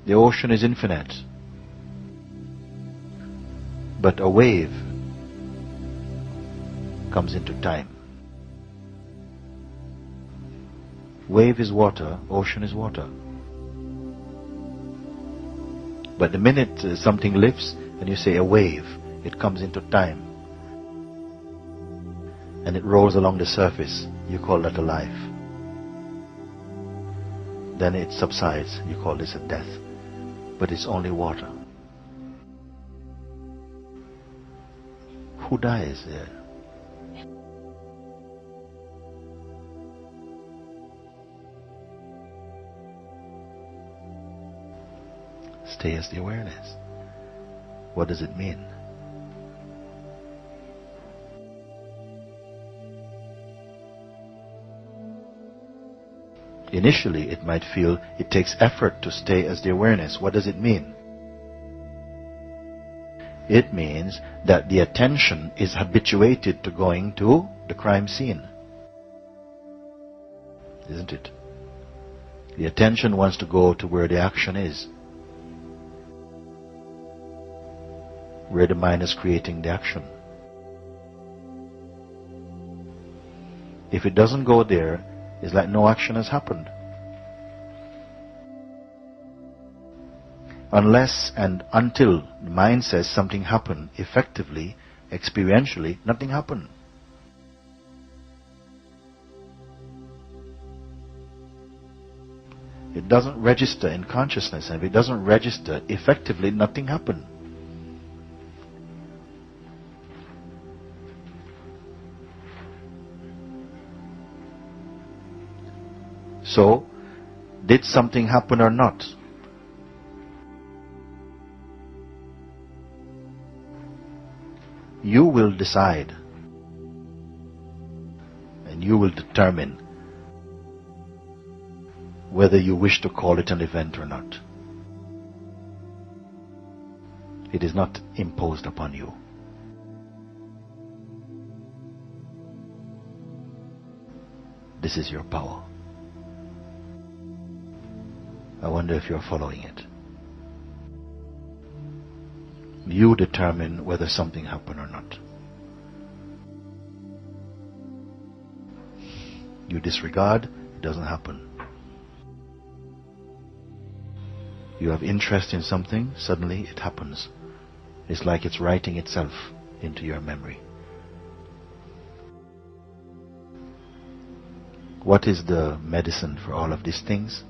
The ocean is infinite. But a wave comes into time. Wave is water, ocean is water. But the minute something lifts and you say a wave, it comes into time. And it rolls along the surface, you call that a life. Then it subsides, you call this a death. But it's only water. Who dies there? Stay as the awareness. What does it mean? Initially, it might feel it takes effort to stay as the awareness. What does it mean? It means that the attention is habituated to going to the crime scene. Isn't it? The attention wants to go to where the action is. Where the mind is creating the action. If it doesn't go there, it's like no action has happened. Unless and until the mind says something happened, effectively, experientially, nothing happened. It doesn't register in consciousness, and if it doesn't register, effectively, nothing happened. So, did something happen or not? You will decide, and you will determine whether you wish to call it an event or not. It is not imposed upon you. This is your power. I wonder if you're following it. You determine whether something happened or not. You disregard, it doesn't happen. You have interest in something, suddenly it happens. It's like it's writing itself into your memory. What is the medicine for all of these things?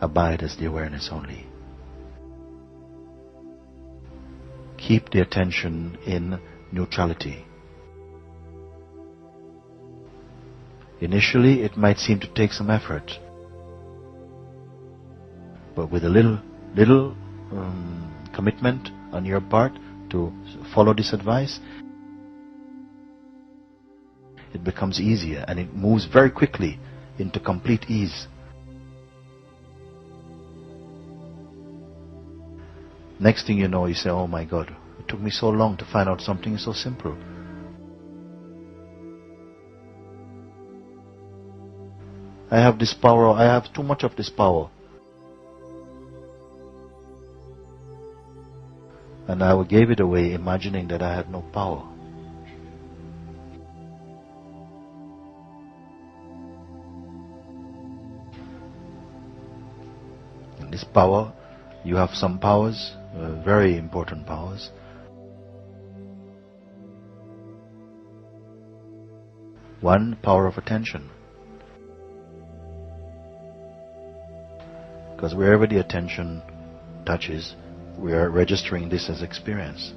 Abide as the awareness only. Keep the attention in neutrality. Initially, it might seem to take some effort, but with a little commitment on your part to follow this advice, it becomes easier and it moves very quickly into complete ease. Next thing you know, you say, oh my God, it took me so long to find out something so simple. I have this power, I have too much of this power. And I gave it away imagining that I had no power. And this power, you have some powers, very important powers. One, power of attention. Because wherever the attention touches, we are registering this as experience.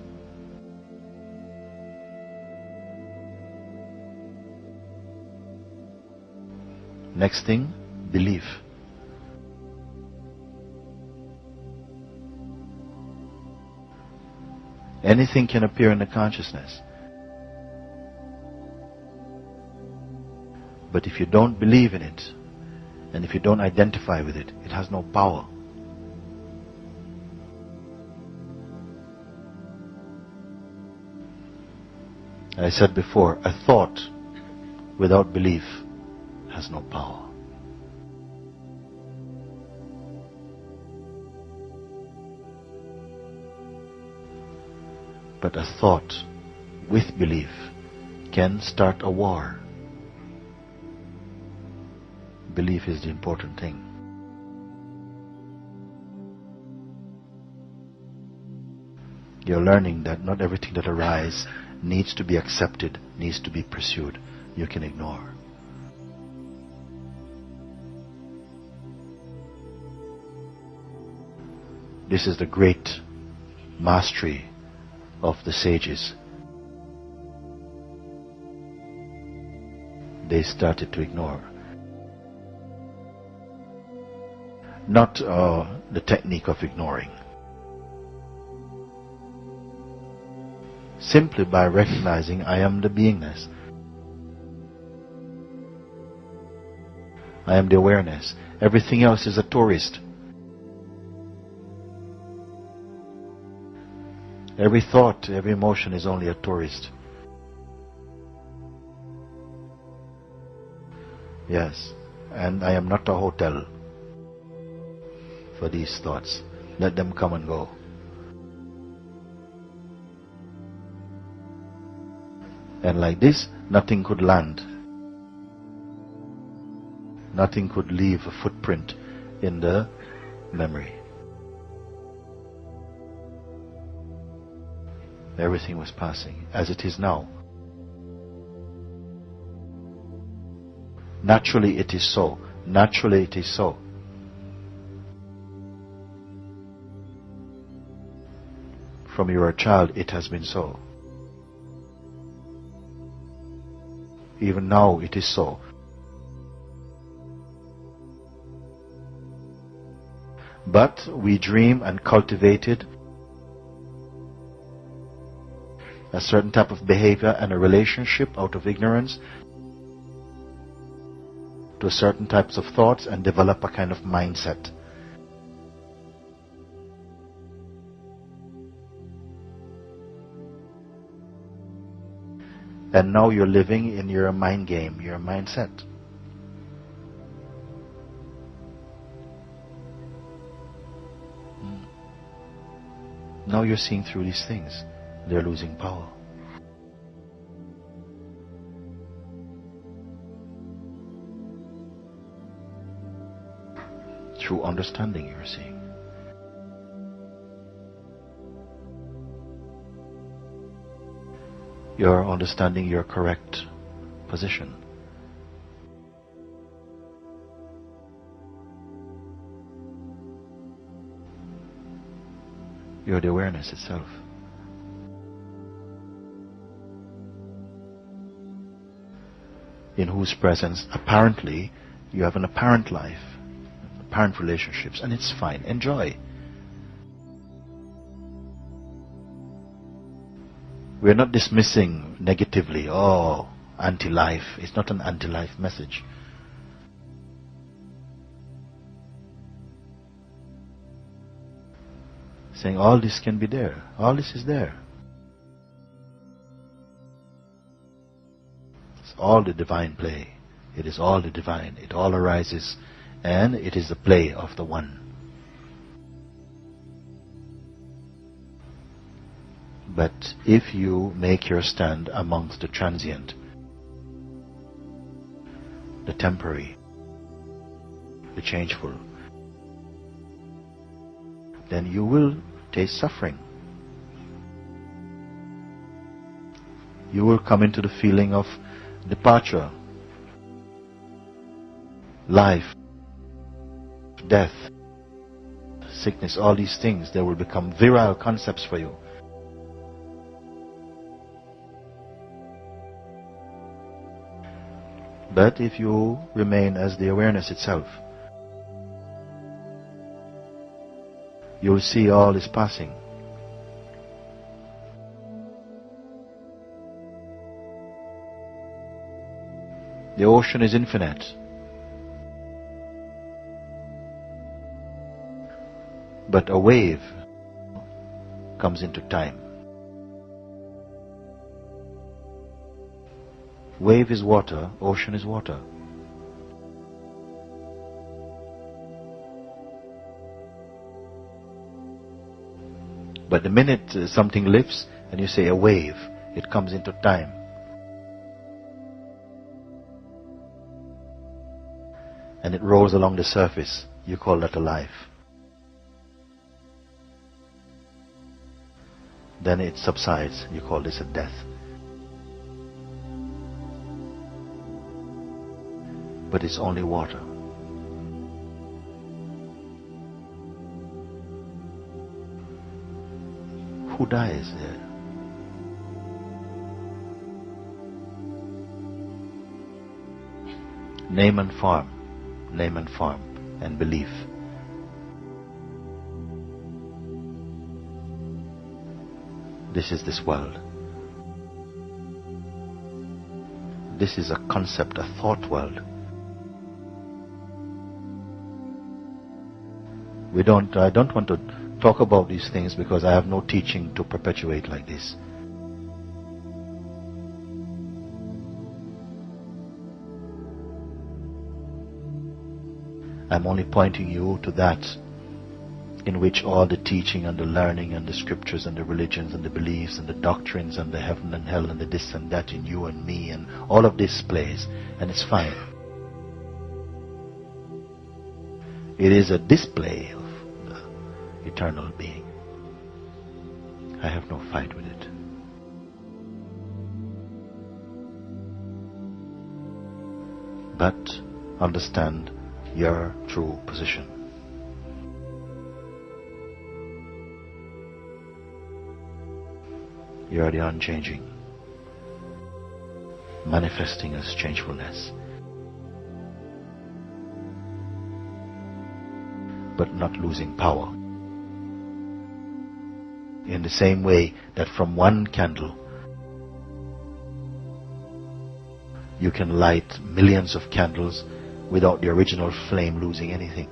Next thing, belief. Anything can appear in the consciousness. But if you don't believe in it, and if you don't identify with it, it has no power. I said before, a thought without belief has no power. But a thought with belief can start a war. Belief is the important thing. You're learning that not everything that arises needs to be accepted, needs to be pursued. You can ignore. This is the great mastery of the sages. They started to ignore. Not the technique of ignoring. Simply by recognizing I am the beingness. I am the awareness. Everything else is a tourist. Every thought, every emotion is only a tourist. Yes, and I am not a hotel for these thoughts. Let them come and go. And like this, nothing could land. Nothing could leave a footprint in the memory. Everything was passing, as it is now. Naturally it is so. Naturally it is so. From you are a child, it has been so. Even now it is so. But we dream and cultivated a certain type of behavior and a relationship out of ignorance to certain types of thoughts and develop a kind of mindset. And now you're living in your mind game, your mindset. Now you're seeing through these things. They're losing power. Through understanding, you're seeing. You're understanding your correct position. You're the awareness itself. In whose presence apparently you have an apparent life, apparent relationships, and it's fine. Enjoy. We're not dismissing negatively, oh, anti-life. It's not an anti-life message. Saying all this can be there. All this is there. It's all the divine play. It is all the divine. It all arises, and it is the play of the One. But if you make your stand amongst the transient, the temporary, the changeful, then you will taste suffering. You will come into the feeling of departure, life, death, sickness, all these things. They will become virile concepts for you. But if you remain as the awareness itself, you'll see all is passing. The ocean is infinite. But a wave comes into time. Wave is water, ocean is water. But the minute something lifts And you say a wave, it comes into time. And it rolls along the surface. You call that a life. Then it subsides. You call this a death. But it's only water. Who dies there? Name and form, and belief. This is this world. This is a concept, a thought world. I don't want to talk about these things because I have no teaching to perpetuate like this. I'm only pointing you to that in which all the teaching and the learning and the scriptures and the religions and the beliefs and the doctrines and the heaven and hell and the this and that in you and me and all of this plays, and it's fine. It is a display of the eternal being. I have no fight with it. But understand your true position. You are the unchanging, manifesting as changefulness, but not losing power. In the same way that from one candle you can light millions of candles without the original flame losing anything.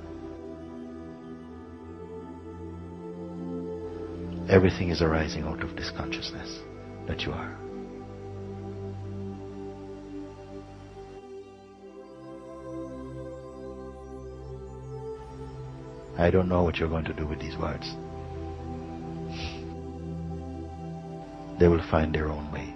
Everything is arising out of this consciousness that you are. I don't know what you're going to do with these words. They will find their own way.